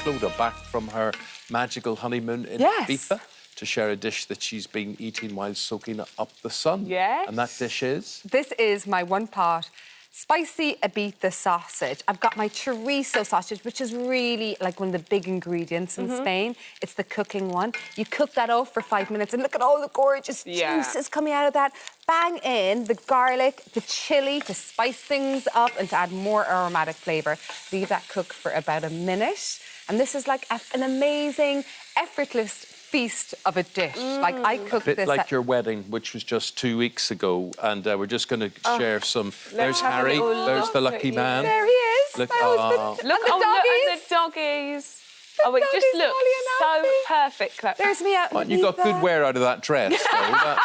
Clodagh back from her magical honeymoon in Ibiza to share a dish that she's been eating while soaking up the sun. Yes. And that dish is? This is my one-pot spicy Ibiza sausage. I've got my chorizo sausage, which is really like one of the big ingredients in Spain. It's the cooking one. You cook that off for 5 minutes and look at all the gorgeous juices coming out of that. Bang in the garlic, the chilli to spice things up and to add more aromatic flavour. Leave that cook for about a minute. And this is like an amazing, effortless feast of a dish. Like I cooked this. A bit like your wedding, which was just 2 weeks ago, and we're just going to share some. There's Harry. There's the lucky man. There he is. Look, my husband. Look, and the doggies. Oh, it just looks so perfect. There's me out. You got good wear out of that dress, though.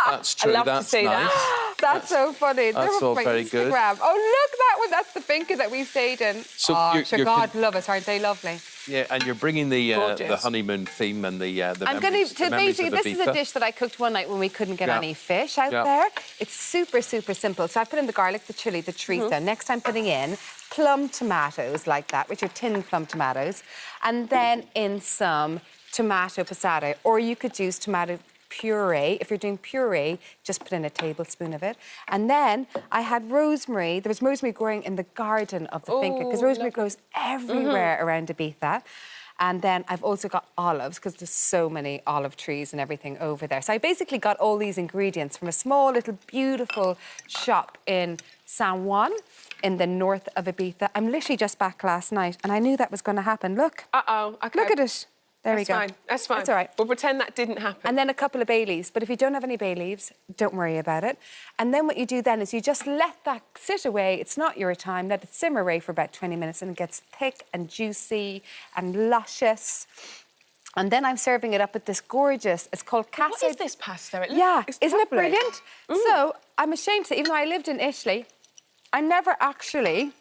That's true. I love that's to see nice. that. That's so funny. That's all very good. Oh, look, that one. That's the finca that we stayed in. So God love us, aren't they lovely? Yeah, and you're bringing the honeymoon theme and the I'm going to basically. This is a dish that I cooked one night when we couldn't get any fish out there. It's super, super simple. So I put in the garlic, the chilli, the chorizo. Next, I'm putting in plum tomatoes like that, which are tinned plum tomatoes, and then in some tomato passata, or you could use tomato puree. If you're doing puree, just put in a tablespoon of it. And then I had rosemary. There was rosemary growing in the garden of the finca, because rosemary grows everywhere around Ibiza. And then I've also got olives, because there's so many olive trees and everything over there. So I basically got all these ingredients from a small little beautiful shop in San Juan in the north of Ibiza. I'm literally just back last night and I knew that was going to happen. Look. Uh-oh, OK. Look at it. There we go. That's fine. That's all right. We'll pretend that didn't happen. And then a couple of bay leaves. But if you don't have any bay leaves, don't worry about it. And then what you do then is you just let that sit away. It's not your time. Let it simmer away for about 20 minutes and it gets thick and juicy and luscious. And then I'm serving it up with this gorgeous, it's called cassate. What is this pasta? Isn't it brilliant? So I'm ashamed to say, even though I lived in Italy, I never actually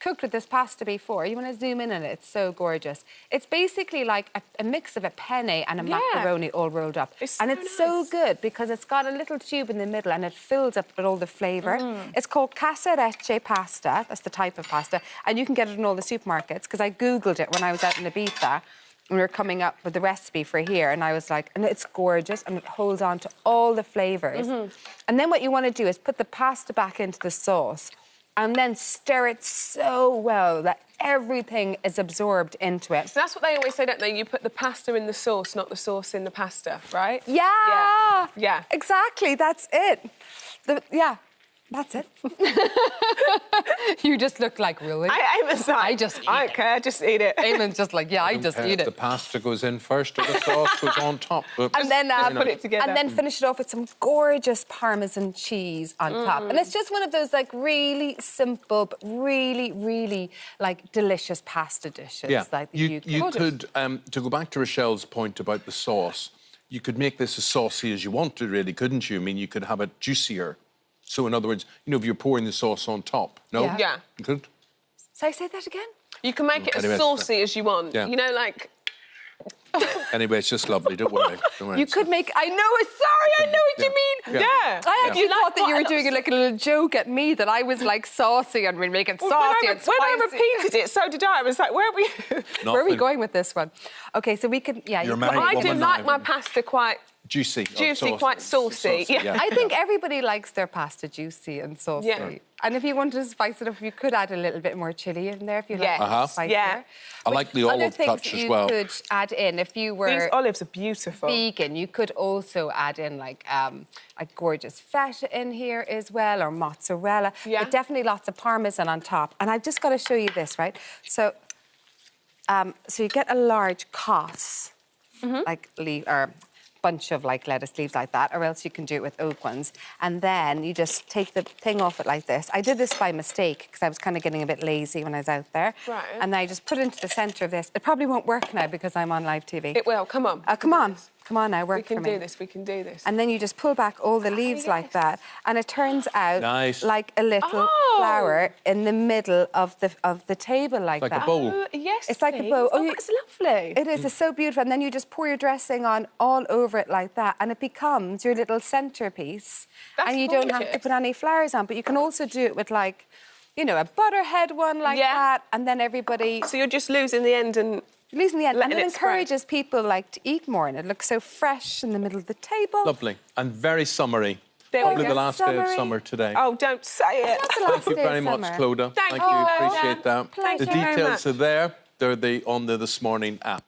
cooked with this pasta before. You want to zoom in on it, it's so gorgeous. It's basically like a mix of a penne and a macaroni all rolled up. It's so good because it's got a little tube in the middle and it fills up with all the flavour. It's called casarecce pasta, that's the type of pasta, and you can get it in all the supermarkets because I Googled it when I was out in Ibiza and we were coming up with the recipe for here and I was like, and it's gorgeous and it holds on to all the flavours. And then what you want to do is put the pasta back into the sauce and then stir it so well that everything is absorbed into it. So that's what they always say, don't they? You put the pasta in the sauce, not the sauce in the pasta, right? Yeah. Exactly, that's it. That's it. You just look like, really? I just eat I don't care, just eat it. Eamon's just like, I just eat it. The pasta goes in first or the sauce goes on top. And then put it together. And then finish it off with some gorgeous Parmesan cheese on top. And it's just one of those like really simple but really, really like delicious pasta dishes. Yeah, like you could, to go back to Rochelle's point about the sauce, you could make this as saucy as you wanted, really, couldn't you? I mean, you could have it juicier. So, in other words, you know, if you're pouring the sauce on top, no? Yeah. You could? So I say that again? You can make it as saucy as you want. Yeah. You know, like... Anyway, it's just lovely, don't worry. Don't worry. You could make... I know, sorry, I know what you mean. Yeah. I actually thought that you were doing like a little joke at me, that I was like saucy and we're making saucy and spicy. When I repeated it, so did I. I was like, where are we... Where are we going with this one? OK, so we can... Yeah, I do like my pasta quite... Juicy, quite saucy. Yeah. I think everybody likes their pasta juicy and saucy. Yeah. And if you wanted to spice it up, you could add a little bit more chilli in there if you like it spicier. Yeah. I like the olive touch as well. You could add in, if you were... These olives are beautiful. Vegan, you could also add in like gorgeous feta in here as well, or mozzarella. Yeah. But definitely lots of Parmesan on top. And I've just got to show you this, right? So, so you get a large cos, like bunch of like lettuce leaves like that, or else you can do it with oak ones. And then you just take the thing off it like this. I did this by mistake because I was kind of getting a bit lazy when I was out there. Right. And I just put it into the centre of this. It probably won't work now because I'm on live TV. It will, come on. Come on. Come on now, work for me. We can do this, we can do this. And then you just pull back all the leaves like that, and it turns out like a little flower in the middle of the table like that. Like a bowl. Yes, it's like a bowl. Oh, it's lovely. It is. It's so beautiful. And then you just pour your dressing on all over it like that, and it becomes your little centrepiece. That's and you don't have to put any flowers on, but you can also do it with like you know, a butterhead one like that, and then everybody... So you're just losing the end and... Losing the end, and it encourages spread. people like to eat more, and it looks so fresh in the middle of the table. Lovely, and very summery. There Probably the last day of summer today. Oh, don't say it. Thank you very much, Clodagh. Thank you, you. appreciate that. Thank The you very details much. are there. They're on the This Morning app.